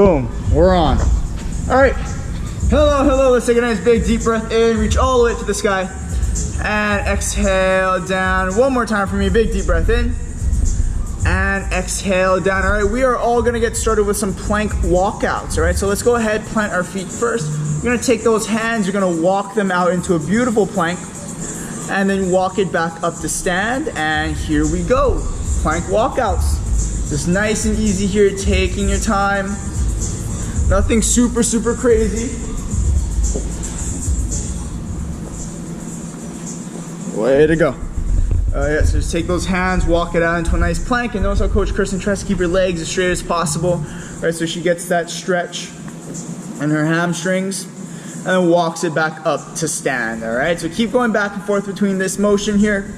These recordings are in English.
Boom, we're on. All right, hello, let's take a nice big deep breath in, reach all the way to the sky, and exhale down. One more time for me, big deep breath in, and exhale down. All right, we are all gonna get started with some plank walkouts, all right? So let's go ahead, plant our feet first. You're gonna take those hands, you're gonna walk them out into a beautiful plank, and then walk it back up to stand, and here we go. Plank walkouts. Just nice and easy here, taking your time. Nothing super crazy. Way to go. Yeah, so just take those hands, walk it out into a nice plank, and notice how Coach Kristen tries to keep her legs as straight as possible. Right, so she gets that stretch in her hamstrings, and then walks it back up to stand, all right? So keep going back and forth between this motion here.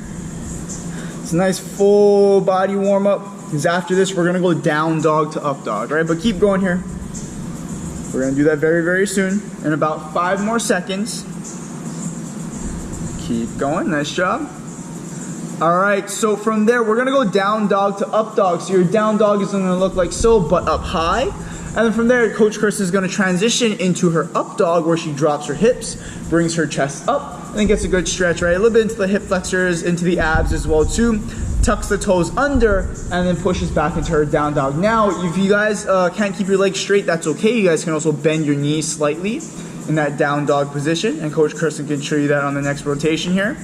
It's a nice full body warm up, because after this, we're gonna go down dog to up dog, right? But keep going here. We're gonna do that very soon, in about 5 more seconds. Keep going, nice job. All right, so from there, we're gonna go down dog to up dog. So your down dog is gonna look like so, but up high. And then from there, Coach Kristen is gonna transition into her up dog, where she drops her hips, brings her chest up, and then gets a good stretch, right? A little bit into the hip flexors, into the abs as well too. Tucks the toes under, and then pushes back into her down dog. Now, if you guys can't keep your legs straight, that's okay. You guys can also bend your knees slightly in that down dog position, and Coach Kristen can show you that on the next rotation here.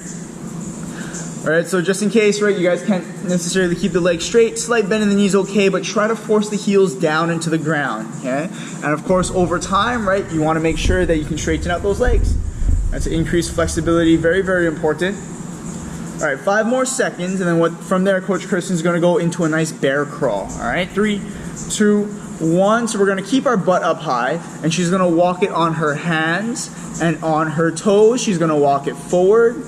All right, so just in case, right, you guys can't necessarily keep the legs straight, slight bend in the knees, okay, but try to force the heels down into the ground, okay? And of course, over time, right, you wanna make sure that you can straighten out those legs. That's to increase flexibility, very important. All right, 5 more seconds, and then from there, Coach Kristen's gonna go into a nice bear crawl, all right? 3, 2, 1, so we're gonna keep our butt up high, and she's gonna walk it on her hands and on her toes. She's gonna walk it forward,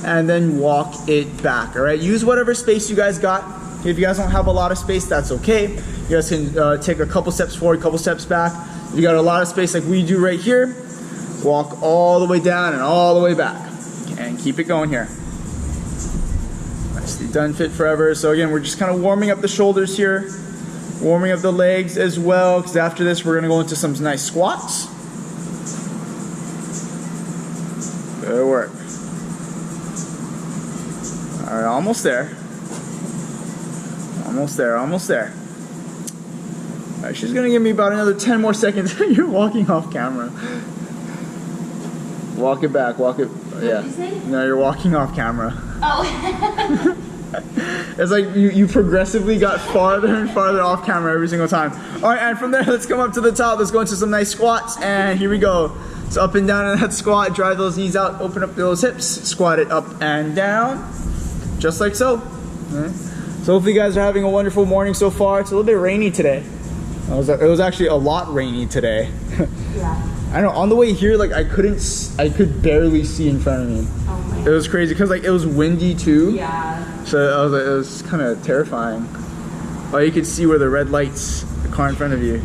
and then walk it back, all right? Use whatever space you guys got. If you guys don't have a lot of space, that's okay. You guys can take a couple steps forward, couple steps back. If you got a lot of space like we do right here, walk all the way down and all the way back. And keep it going here. Nicely done, fit forever. So again, we're just kind of warming up the shoulders here, warming up the legs as well, because after this, we're gonna go into some nice squats. Good work. All right, almost there. Almost there. All right, she's gonna give me about another 10 more seconds. You're walking off camera. Walk it back, walk it, yeah. What did you say? No, you're walking off camera. Oh. It's like you progressively got farther and farther off camera every single time. All right, and from there, let's come up to the top. Let's go into some nice squats, and here we go. So up and down in that squat, drive those knees out, open up those hips, squat it up and down. Just like so. Okay. So hopefully you guys are having a wonderful morning so far. It's a little bit rainy today. It was actually a lot rainy today. Yeah. I know, on the way here, like I could barely see in front of me. Oh my God. It was crazy because like it was windy too. Yeah. So I was like, it was kind of terrifying. Oh, you could see where the red lights, the car in front of you.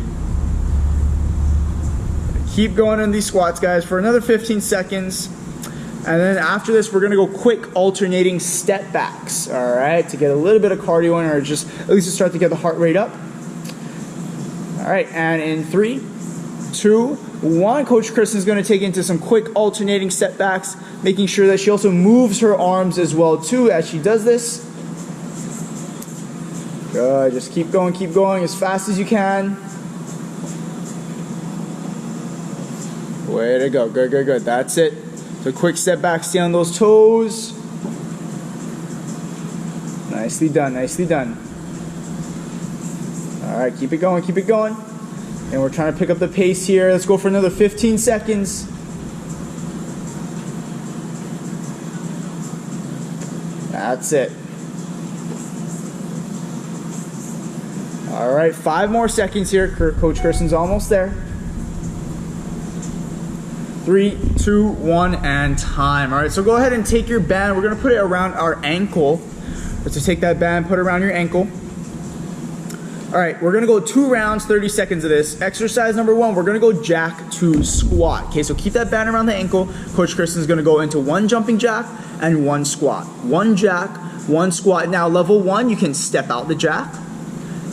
Keep going in these squats, guys, for another 15 seconds. And then after this, we're gonna go quick alternating step backs, all right? To get a little bit of cardio in, or just at least to start to get the heart rate up. All right, and in 3, 2, 1, Coach Kristen's gonna take into some quick alternating step backs, making sure that she also moves her arms as well too as she does this. Good, just keep going as fast as you can. Way to go, good, that's it. So quick step back, stay on those toes. Nicely done. All right, keep it going. And we're trying to pick up the pace here. Let's go for another 15 seconds. That's it. All right, 5 more seconds here. Coach Kristen's almost there. 3, 2, 1, and time. All right, so go ahead and take your band. We're gonna put it around our ankle. So take that band, put it around your ankle. All right, we're gonna go 2 rounds, 30 seconds of this. Exercise number 1, we're gonna go jack to squat. Okay, so keep that band around the ankle. Coach Kristen's gonna go into 1 jumping jack and 1 squat. 1 jack, 1 squat. Now level 1, you can step out the jack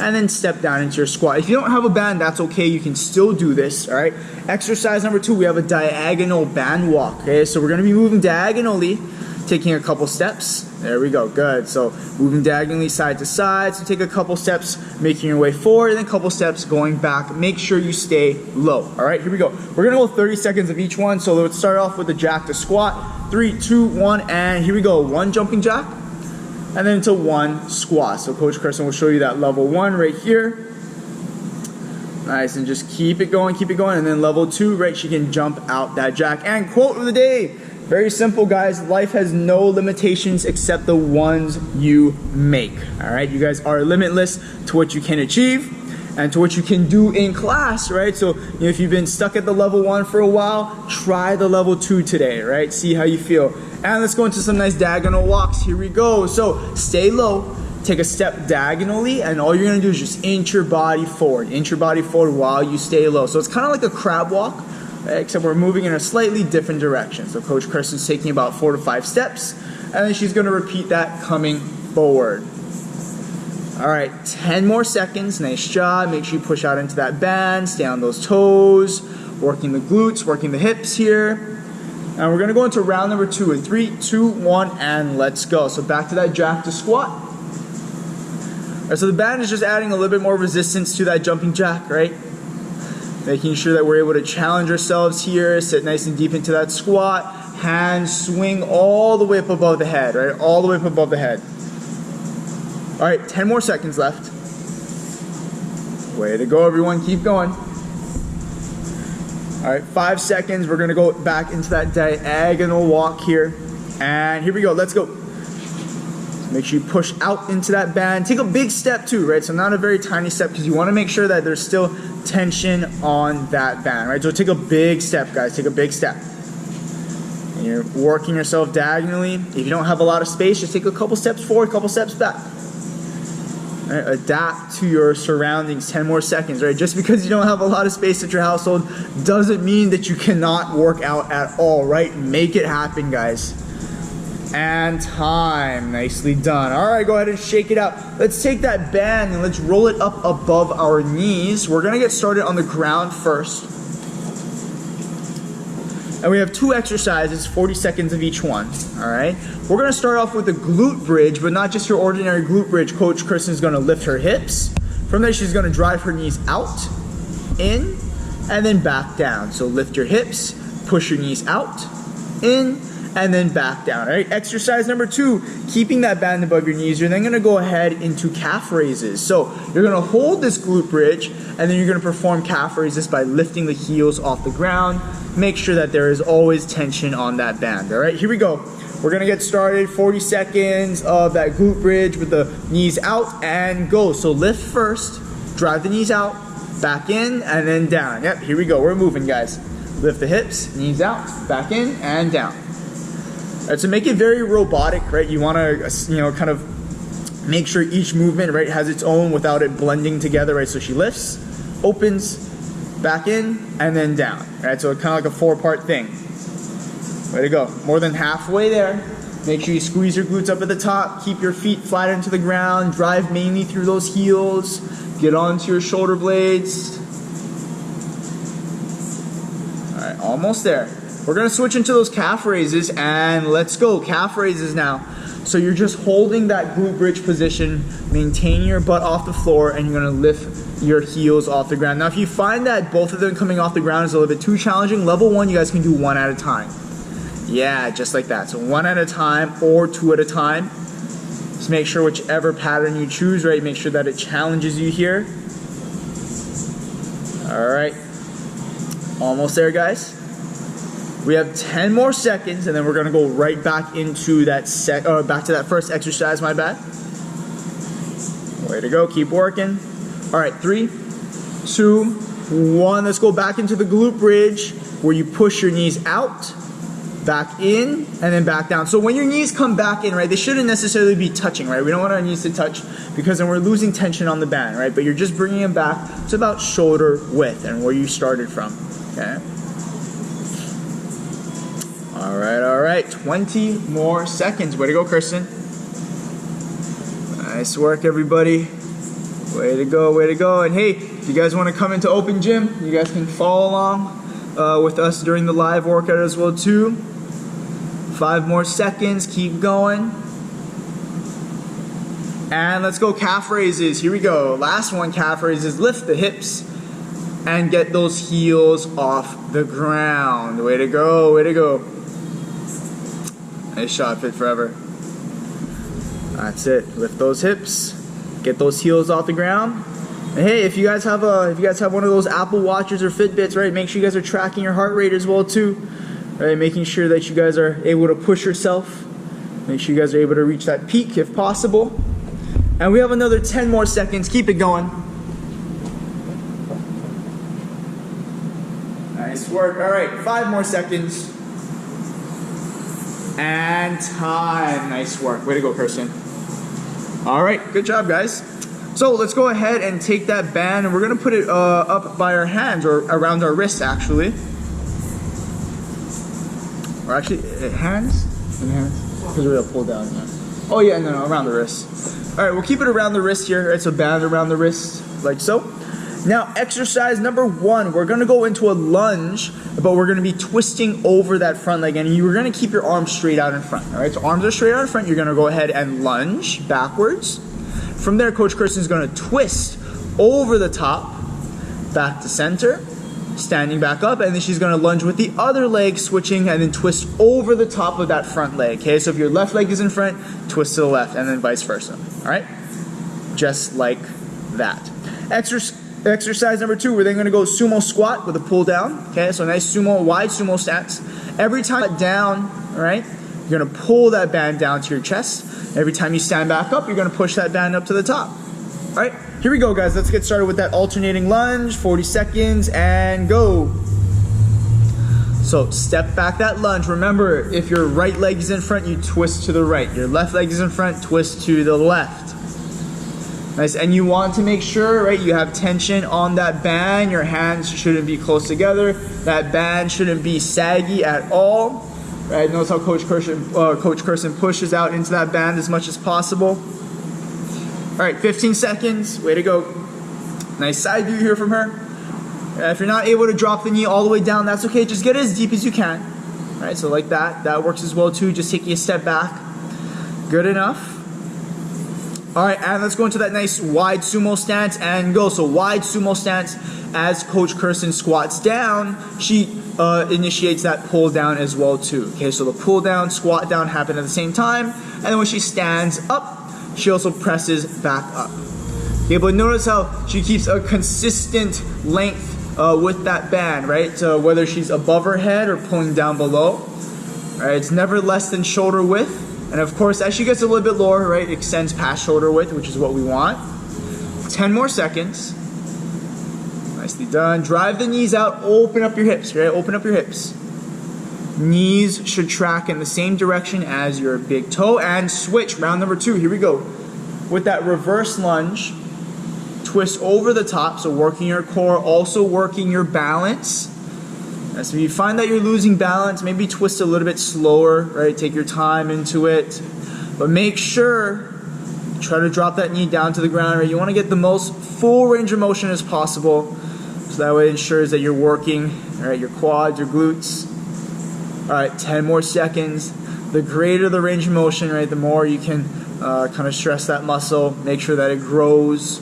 and then step down into your squat. If you don't have a band, that's okay. You can still do this, all right? Exercise number 2, we have a diagonal band walk, okay? So we're gonna be moving diagonally, taking a couple steps. There we go, good. So moving diagonally side to side. So take a couple steps, making your way forward, and then a couple steps going back. Make sure you stay low, all right? Here we go. We're gonna go 30 seconds of each one. So let's start off with the jack to squat. 3, 2, 1, and here we go. 1 jumping jack, and then into 1 squat. So Coach Kristen will show you that level 1 right here. Nice, and just keep it going, and then level 2, right, she can jump out that jack. And quote of the day, very simple, guys. Life has no limitations except the ones you make, all right? You guys are limitless to what you can achieve and to what you can do in class, right? So if you've been stuck at the level 1 for a while, try the level 2 today, right? See how you feel. And let's go into some nice diagonal walks. Here we go. So stay low, take a step diagonally, and all you're gonna do is just inch your body forward while you stay low. So it's kind of like a crab walk, except we're moving in a slightly different direction. So Coach Kristen's taking about 4 to 5 steps, and then she's gonna repeat that coming forward. All right, 10 more seconds, nice job. Make sure you push out into that band, stay on those toes, working the glutes, working the hips here. And we're gonna go into round number 2 in 3, 2, 1, and let's go. So back to that jack to squat. All right, so the band is just adding a little bit more resistance to that jumping jack, right? Making sure that we're able to challenge ourselves here, sit nice and deep into that squat, hands swing all the way up above the head, right? All the way up above the head. All right, 10 more seconds left. Way to go, everyone, keep going. All right, 5 seconds, we're gonna go back into that diagonal walk here. And here we go, let's go. Make sure you push out into that band. Take a big step too, right? So not a very tiny step, because you wanna make sure that there's still tension on that band, right? So take a big step, guys, take a big step. And you're working yourself diagonally. If you don't have a lot of space, just take a couple steps forward, a couple steps back. Right? Adapt to your surroundings. 10 more seconds, right? Just because you don't have a lot of space at your household doesn't mean that you cannot work out at all, right? Make it happen, guys. And time. Nicely done. All right, go ahead and shake it out. Let's take that band and let's roll it up above our knees. We're gonna get started on the ground first. And we have 2 exercises, 40 seconds of each one, all right? We're gonna start off with the glute bridge, but not just your ordinary glute bridge. Coach Kristen's gonna lift her hips. From there, she's gonna drive her knees out, in, and then back down. So lift your hips, push your knees out, in, and then back down, all right? Exercise number 2, keeping that band above your knees. You're then gonna go ahead into calf raises. So you're gonna hold this glute bridge, and then you're gonna perform calf raises by lifting the heels off the ground. Make sure that there is always tension on that band, all right? Here we go. We're gonna get started, 40 seconds of that glute bridge with the knees out and go. So lift first, drive the knees out, back in, and then down. Yep, here we go, we're moving, guys. Lift the hips, knees out, back in, and down. All right, so make it very robotic, right? You wanna, kind of make sure each movement, right, has its own without it blending together, right? So she lifts, opens, back in, and then down, right? So kind of like a 4-part thing. Way to go. More than halfway there. Make sure you squeeze your glutes up at the top, keep your feet flat into the ground, drive mainly through those heels, get onto your shoulder blades. All right, almost there. We're gonna switch into those calf raises, and let's go, calf raises now. So you're just holding that glute bridge position, maintaining your butt off the floor, and you're gonna lift your heels off the ground. Now, if you find that both of them coming off the ground is a little bit too challenging, level 1, you guys can do 1 at a time. Yeah, just like that. So 1 at a time or 2 at a time. Just make sure whichever pattern you choose, right, make sure that it challenges you here. All right, almost there, guys. We have 10 more seconds, and then we're gonna go right back into that back to that first exercise, my bad. Way to go, keep working. All right, 3, 2, 1. Let's go back into the glute bridge where you push your knees out, back in, and then back down. So when your knees come back in, right, they shouldn't necessarily be touching, right? We don't want our knees to touch because then we're losing tension on the band, right? But you're just bringing them back to about shoulder width and where you started from, okay? All right, 20 more seconds. Way to go, Kristen. Nice work, everybody. Way to go, way to go. And hey, if you guys want to come into open gym, you guys can follow along with us during the live workout as well too. 5 more seconds, keep going. And let's go calf raises. Here we go. Last one, calf raises. Lift the hips and get those heels off the ground. Way to go, way to go. Nice shot, Fit Forever. That's it. Lift those hips, get those heels off the ground. And hey, if you guys have one of those Apple Watches or Fitbits, right, make sure you guys are tracking your heart rate as well too. Right, making sure that you guys are able to push yourself. Make sure you guys are able to reach that peak if possible. And we have another 10 more seconds. Keep it going. Nice work. All right, 5 more seconds. And time. Nice work. Way to go, Kirsten. All right, good job, guys. So let's go ahead and take that band, and we're gonna put it up by our hands, or around our wrists, actually. Or actually, hands? In hands? Because we're gonna pull down. Yeah. Oh yeah, no, around the wrist. All right, we'll keep it around the wrist here. It's a band around the wrist, like so. Now, exercise number 1, we're gonna go into a lunge, but we're gonna be twisting over that front leg, and you're gonna keep your arms straight out in front, all right? So arms are straight out in front, you're gonna go ahead and lunge backwards. From there, Coach Kirsten's gonna twist over the top, back to center, standing back up, and then she's gonna lunge with the other leg, switching, and then twist over the top of that front leg, okay? So if your left leg is in front, twist to the left, and then vice versa, all right? Just like that. Exercise number 2, we're then gonna go sumo squat with a pull down, okay? So nice sumo, wide sumo stance. Every time down, all right, you're gonna pull that band down to your chest. Every time you stand back up, you're gonna push that band up to the top. All right, here we go, guys. Let's get started with that alternating lunge. 40 seconds and go. So step back that lunge. Remember, if your right leg is in front, you twist to the right. Your left leg is in front, twist to the left. Nice, and you want to make sure, right, you have tension on that band. Your hands shouldn't be close together. That band shouldn't be saggy at all. Right, notice how Coach Kirsten pushes out into that band as much as possible. All right, 15 seconds, way to go. Nice side view here from her. If you're not able to drop the knee all the way down, that's okay, just get it as deep as you can. All right, so like that works as well too, just taking a step back. Good enough. All right, and let's go into that nice wide sumo stance and go. So wide sumo stance, as Coach Kirsten squats down, she initiates that pull down as well too. Okay, so the pull down, squat down happen at the same time, and then when she stands up, she also presses back up. Okay, but notice how she keeps a consistent length with that band, right? So whether she's above her head or pulling down below, right? It's never less than shoulder width. And of course, as she gets a little bit lower, right, it extends past shoulder width, which is what we want. 10 more seconds. Nicely done. Drive the knees out, open up your hips, right? Open up your hips. Knees should track in the same direction as your big toe, and switch, round number 2, here we go. With that reverse lunge, twist over the top, so working your core, also working your balance. So if you find that you're losing balance, maybe twist a little bit slower, right? Take your time into it. But make sure, try to drop that knee down to the ground, right? You want to get the most full range of motion as possible. So that way it ensures that you're working, right, your quads, your glutes. All right, 10 more seconds. The greater the range of motion, right, the more you can kind of stress that muscle. Make sure that it grows.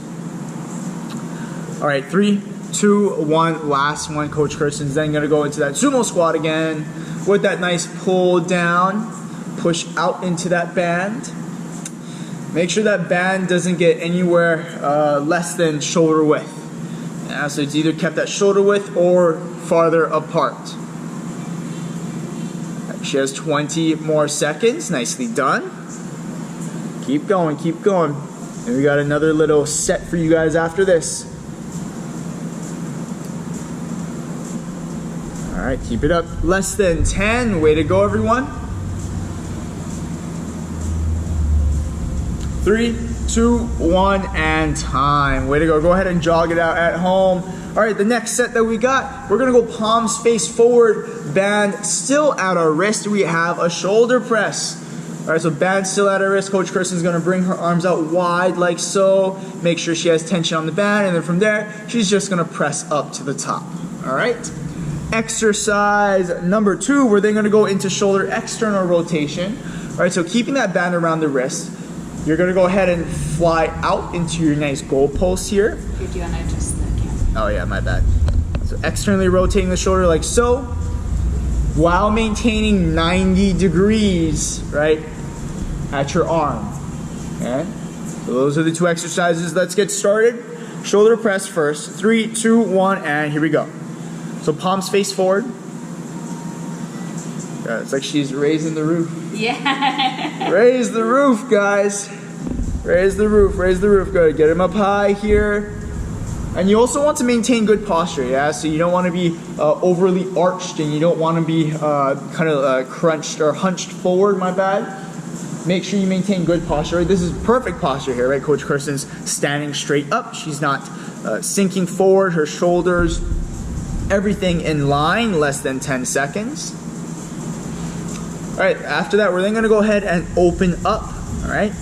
All right, 3, 2, 1, last one. Coach Kirsten's then gonna go into that sumo squat again with that nice pull down, push out into that band. Make sure that band doesn't get anywhere less than shoulder width. Yeah, so it's either kept at shoulder width or farther apart. She has 20 more seconds. Nicely done. Keep going, keep going. And we got another little set for you guys after this. All right, keep it up. Less than 10. Way to go, everyone. 3, 2, 1, and time. Way to go. Go ahead and jog it out at home. All right, the next set that we got, we're gonna go palms face forward, band still at our wrist. We have a shoulder press. All right, so band still at her wrist. Coach Kristen's gonna bring her arms out wide like so. Make sure she has tension on the band, and then from there, she's just gonna press up to the top. All right. Exercise number 2, we're then gonna go into shoulder external rotation. All right, so keeping that band around the wrist, you're gonna go ahead and fly out into your nice goal post here. Do you wanna adjust the camera? Oh yeah, my bad. So externally rotating the shoulder like so, while maintaining 90 degrees, right, at your arm. Okay? So those are the 2 exercises. Let's get started. Shoulder press first. 3, 2, 1, and here we go. So palms face forward. Yeah, it's like she's raising the roof. Yeah. Raise the roof, guys. Raise the roof, raise the roof. Good. Get him up high here. And you also want to maintain good posture, yeah? So you don't want to be overly arched, and you don't want to be kind of crunched or hunched forward, my bad. Make sure you maintain good posture, right? This is perfect posture here, right? Coach Kristen's standing straight up. She's not sinking forward, her shoulders, everything in line, less than 10 seconds. All right, after that, we're then gonna go ahead and open up, all right,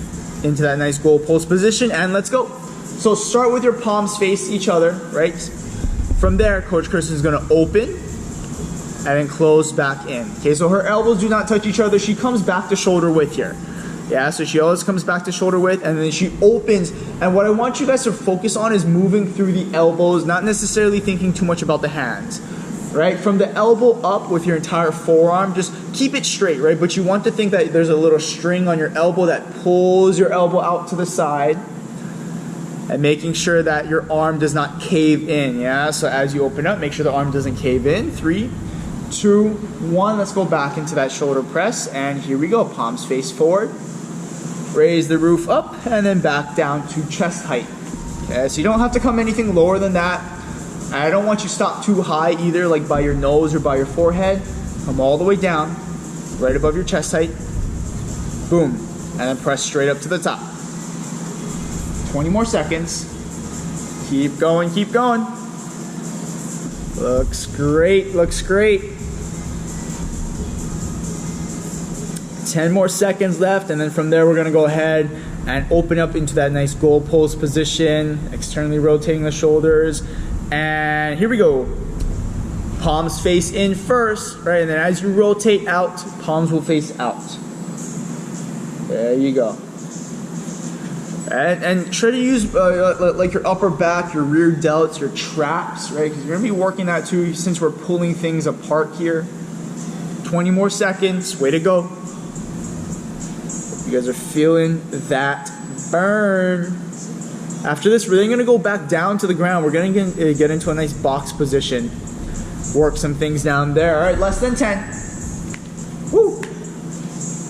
into that nice goal post position, and let's go. So start with your palms face each other, right? From there, Coach Kristen's gonna open and then close back in. Okay, so her elbows do not touch each other. She comes back to shoulder width here. Yeah, so she always comes back to shoulder width, and then she opens. And what I want you guys to focus on is moving through the elbows, not necessarily thinking too much about the hands, right? From the elbow up with your entire forearm, just keep it straight, right? But you want to think that there's a little string on your elbow that pulls your elbow out to the side, and making sure that your arm does not cave in, yeah? So as you open up, make sure the arm doesn't cave in. 3, 2, 1, let's go back into that shoulder press, and here we go. Palms face forward. Raise the roof up, and then back down to chest height. Okay, so you don't have to come anything lower than that. I don't want you to stop too high either, like by your nose or by your forehead. Come all the way down, right above your chest height. Boom, and then press straight up to the top. 20 more seconds. Keep going, keep going. Looks great, looks great. 10 more seconds left, and then from there we're gonna go ahead and open up into that nice goal post position, externally rotating the shoulders. And here we go. Palms face in first, right? And then as you rotate out, palms will face out. There you go. And try to use like your upper back, your rear delts, your traps, right? Because you're gonna be working that too since we're pulling things apart here. 20 more seconds, way to go. You guys are feeling that burn. After this, we're then gonna go back down to the ground. We're gonna get into a nice box position. Work some things down there. All right, less than 10. Woo!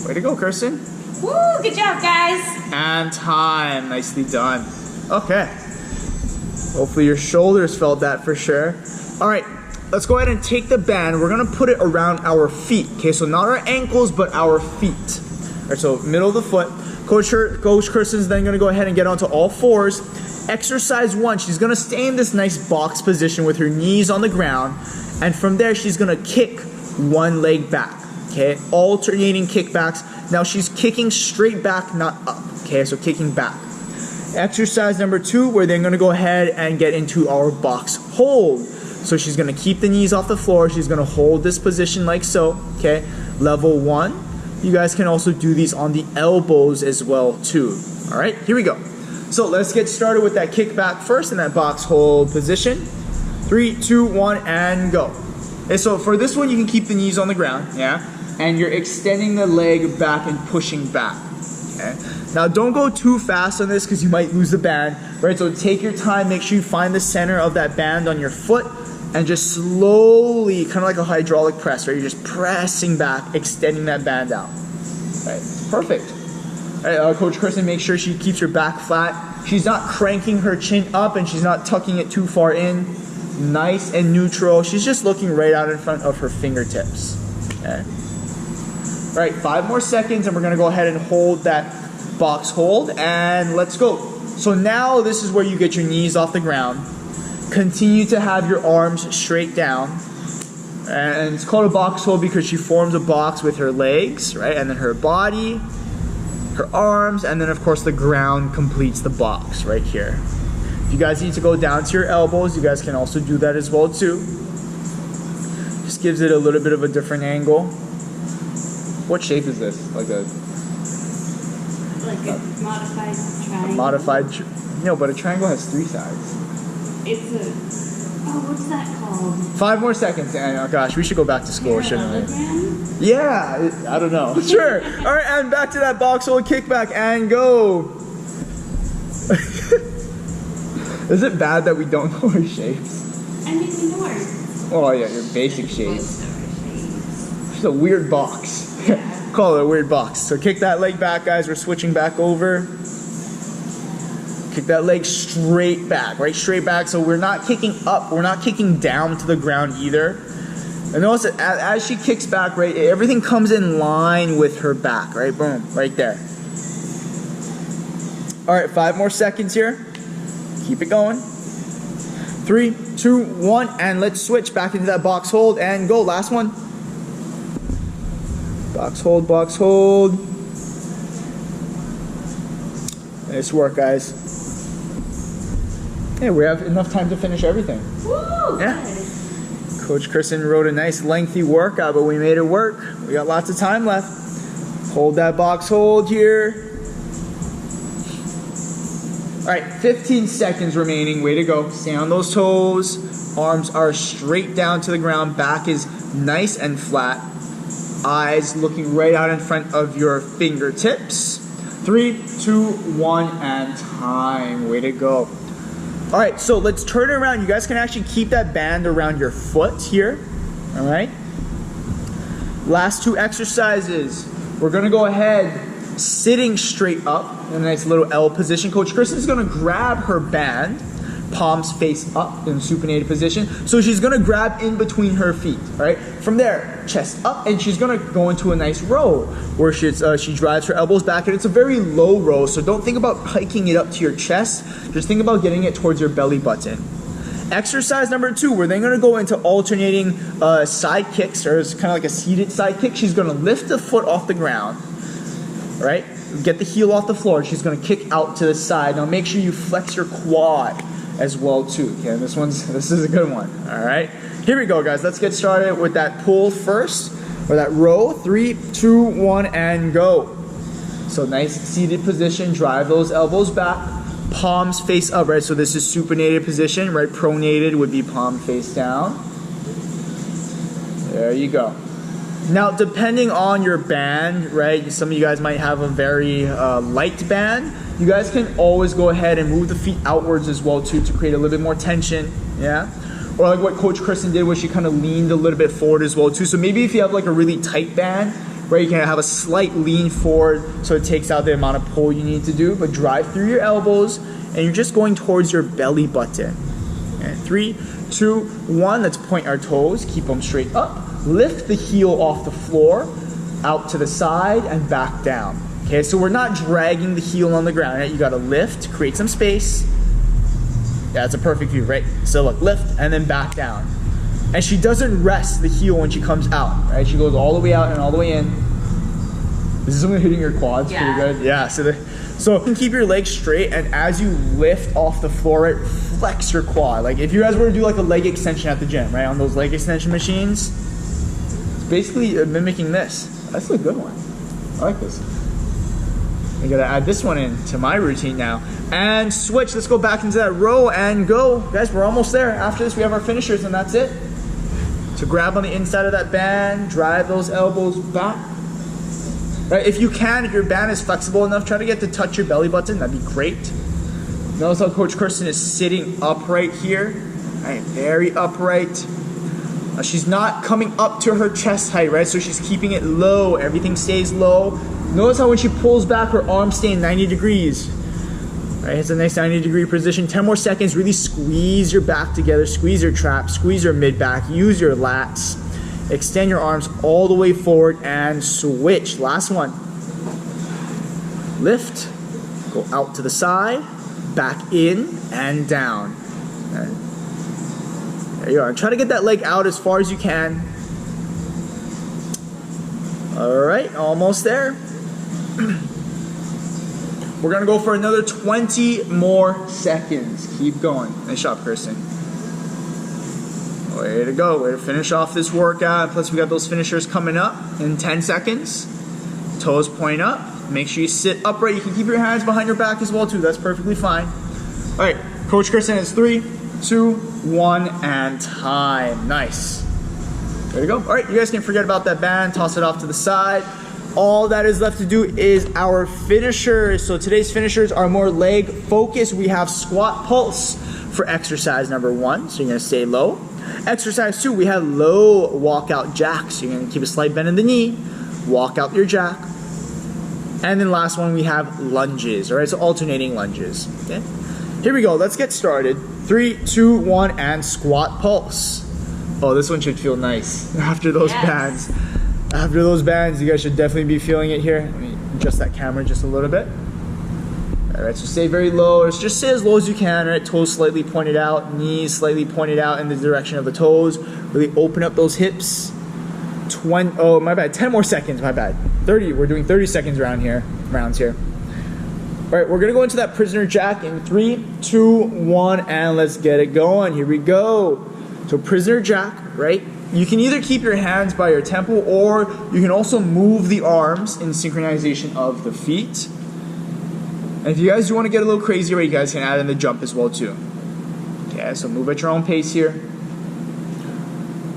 Way to go, Kirsten. Woo, good job, guys. And time, nicely done. Okay. Hopefully your shoulders felt that for sure. All right, let's go ahead and take the band. We're gonna put it around our feet. Okay, so not our ankles, but our feet. All right, so middle of the foot. Coach Kristen's then gonna go ahead and get onto all fours. Exercise 1, she's gonna stay in this nice box position with her knees on the ground. And from there, she's gonna kick one leg back, okay? Alternating kickbacks. Now she's kicking straight back, not up, okay? So kicking back. Exercise number 2, we're then gonna go ahead and get into our box hold. So she's gonna keep the knees off the floor. She's gonna hold this position like so, okay? Level 1. You guys can also do these on the elbows as well too. All right, here we go. So let's get started with that kick back first in that box hold position. 3, 2, 1, and go. Okay, so for this one, you can keep the knees on the ground, yeah? And you're extending the leg back and pushing back, okay? Now don't go too fast on this because you might lose the band, right? So take your time, make sure you find the center of that band on your foot, and just slowly, kind of like a hydraulic press, right? You're just pressing back, extending that band out. Right, perfect. All right, Coach Kristen, make sure she keeps her back flat. She's not cranking her chin up and she's not tucking it too far in. Nice and neutral. She's just looking right out in front of her fingertips. Okay. All right, 5 more seconds and we're gonna go ahead and hold that box hold and let's go. So now this is where you get your knees off the ground. Continue to have your arms straight down. And it's called a box hold because she forms a box with her legs, right? And then her body. her arms, and then of course the ground completes the box right here. If you guys need to go down to your elbows, you guys can also do that as well too. Just gives it a little bit of a different angle. What shape is this? Like a modified triangle. No, but a triangle has 3 sides. It's a, what's that called? 5 more seconds, and oh gosh, we should go back to school, shouldn't we? Parallelogram? Yeah, I don't know. Sure. All right, and back to that box hold kickback and go. Is it bad that we don't know our shapes? I mean, we know our Oh yeah, your basic shapes. most of our shapes. It's a weird box. Call it a weird box. So kick that leg back, guys. We're switching back over. Kick that leg straight back, right? Straight back. So we're not kicking up. We're not kicking down to the ground either. And notice that as she kicks back, right, everything comes in line with her back, right? Boom, right there. All right, 5 more seconds here. Keep it going. 3, 2, 1, and let's switch back into that box hold and go. Last one. Box hold, box hold. Nice work, guys. Hey, we have enough time to finish everything. Woo! Yeah. Coach Kristen wrote a nice lengthy workout, but we made it work. We got lots of time left. Hold that box hold here. All right, 15 seconds remaining. Way to go. Stay on those toes. Arms are straight down to the ground. Back is nice and flat. Eyes looking right out in front of your fingertips. 3, 2, 1, and time. Way to go. All right, so let's turn it around. You guys can actually keep that band around your foot here. All right. Last 2 exercises. We're gonna go ahead sitting straight up in a nice little L position. Coach Kristen's gonna grab her band, palms face up in supinated position. So she's gonna grab in between her feet, right? From there, chest up, and she's gonna go into a nice row where she drives her elbows back, and it's a very low row, so don't think about hiking it up to your chest. Just think about getting it towards your belly button. Exercise number 2, we're then gonna go into alternating side kicks, or it's kind of like a seated side kick. She's gonna lift the foot off the ground, right? Get the heel off the floor. She's gonna kick out to the side. Now make sure you flex your quad as well too. Okay, this is a good one. All right, here we go, guys. Let's get started with that pull first, or that row. 3, 2, 1, and go. So nice seated position. Drive those elbows back. Palms face up, right? So this is supinated position, right? Pronated would be palm face down. There you go. Now, depending on your band, right? Some of you guys might have a very light band. You guys can always go ahead and move the feet outwards as well too to create a little bit more tension, yeah? Or like what Coach Kristen did, where she kind of leaned a little bit forward as well too. So maybe if you have like a really tight band, right, you can have a slight lean forward so it takes out the amount of pull you need to do, but drive through your elbows and you're just going towards your belly button. And 3, 2, 1, let's point our toes, keep them straight up. Lift the heel off the floor, out to the side and back down. Okay, so we're not dragging the heel on the ground, right? You gotta lift, create some space. Yeah, that's a perfect view, right? So look, lift and then back down. And she doesn't rest the heel when she comes out, right? She goes all the way out and all the way in. Is this something hitting your quads pretty good? Yeah, so you can keep your legs straight, and as you lift off the floor, right, flex your quad. Like if you guys were to do like a leg extension at the gym, right, on those leg extension machines, it's basically mimicking this. That's a good one. I like this. I gotta add this one in to my routine now. And switch, let's go back into that row and go. Guys, we're almost there. After this, we have our finishers and that's it. So grab on the inside of that band, drive those elbows back. Right, if you can, if your band is flexible enough, try to get to touch your belly button, that'd be great. Notice how Coach Kristen is sitting upright here. Right, very upright. She's not coming up to her chest height, right? So she's keeping it low, everything stays low. Notice how when she pulls back, her arms stay in 90 degrees. Right, it's a nice 90-degree position. 10 more seconds, really squeeze your back together, squeeze your traps, squeeze your mid-back, use your lats. Extend your arms all the way forward and switch. Last one. Lift, go out to the side, back in and down. Right. There you are. Try to get that leg out as far as you can. All right, almost there. We're gonna go for another 20 more seconds. Keep going. Nice job, Kristen. Way to go. Way to finish off this workout. Plus, we got those finishers coming up in 10 seconds. Toes point up. Make sure you sit upright. You can keep your hands behind your back as well, too. That's perfectly fine. All right, Coach Kristen is 3, 2, 1, and time. Nice. There you go. All right, you guys can forget about that band. Toss it off to the side. All that is left to do is our finishers. So today's finishers are more leg focused. We have squat pulse for exercise number 1. So you're gonna stay low. Exercise 2, we have low walkout jack. So you're gonna keep a slight bend in the knee, walk out your jack. And then last one, we have lunges. All right, so alternating lunges. Okay. Here we go, let's get started. 3, 2, 1, and squat pulse. Oh, this one should feel nice after those bands. After those bands, you guys should definitely be feeling it here. Let me adjust that camera just a little bit. All right, so stay very low. Just stay as low as you can, right? Toes slightly pointed out, knees slightly pointed out in the direction of the toes. Really open up those hips. 20, oh, my bad, 10 more seconds, my bad. 30, we're doing 30 seconds rounds here. All right, we're gonna go into that prisoner jack in 3, 2, 1, and let's get it going. Here we go. So prisoner jack, right? You can either keep your hands by your temple or you can also move the arms in synchronization of the feet. And if you guys do want to get a little crazy, right, you guys can add in the jump as well too. Okay, so move at your own pace here.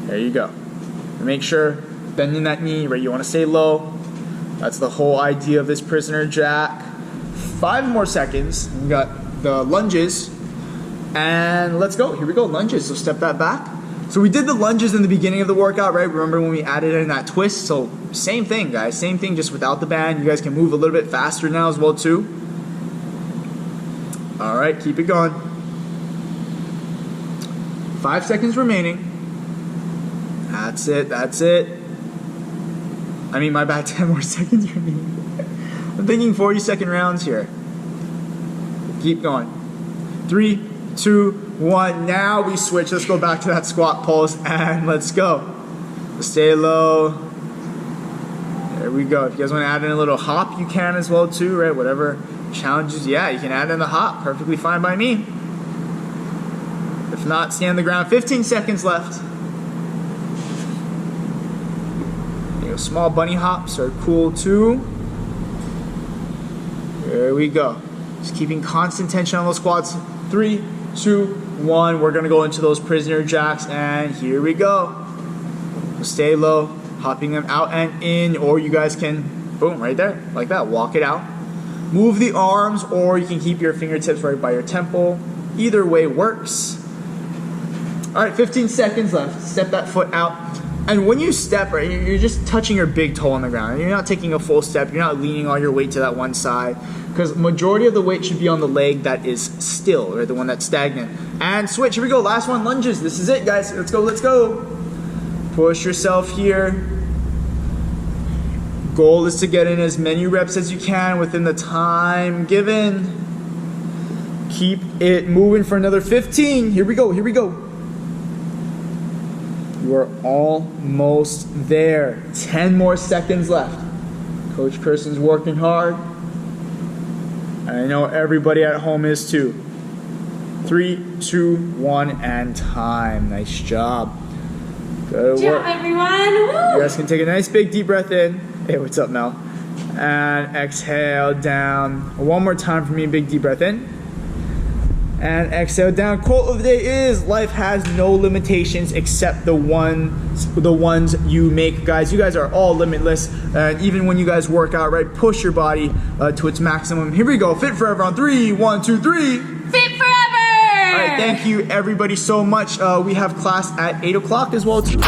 There you go. Make sure bending that knee, right? You want to stay low. That's the whole idea of this prisoner jack. 5 more seconds. We got the lunges. And let's go. Here we go, lunges. So step that back. So we did the lunges in the beginning of the workout, right? Remember when we added in that twist? So same thing, guys. Same thing, just without the band. You guys can move a little bit faster now as well, too. All right, keep it going. 5 seconds remaining. That's it, that's it. I mean, my bad, 10 more seconds remaining. I'm thinking 40-second rounds here. Keep going. 3, 2, 1. Now we switch. Let's go back to that squat pulse and let's go. Stay low. There we go. If you guys want to add in a little hop, you can as well too, right? Whatever challenges, yeah, you can add in the hop. Perfectly fine by me. If not, stay on the ground. 15 seconds left. You know, small bunny hops are cool too. There we go. Just keeping constant tension on those squats. 3, 2, 1. We're gonna go into those prisoner jacks, and here we go. Stay low, hopping them out and in, or you guys can, boom, right there, like that. Walk it out. Move the arms, or you can keep your fingertips right by your temple. Either way works. All right, 15 seconds left. Step that foot out. And when you step, right, you're just touching your big toe on the ground. You're not taking a full step. You're not leaning all your weight to that one side, because majority of the weight should be on the leg that is still, or the one that's stagnant. And switch. Here we go. Last one, lunges. This is it, guys. Let's go. Let's go. Push yourself here. Goal is to get in as many reps as you can within the time given. Keep it moving for another 15. Here we go. Here we go. We're almost there. 10 more seconds left. Coach Kristen's working hard. I know everybody at home is too. 3, 2, 1, and time. Nice job. Good work, everyone. Woo! You guys can take a nice big deep breath in. Hey, what's up, Mel? And exhale down. One more time for me. Big deep breath in. And exhale down. Quote of the day is, life has no limitations except the ones you make. Guys, you guys are all limitless. And even when you guys work out, right, push your body to its maximum. Here we go. Fit forever on 3, 1, 2, 3. Fit forever! All right, thank you everybody so much. We have class at 8 o'clock as well too.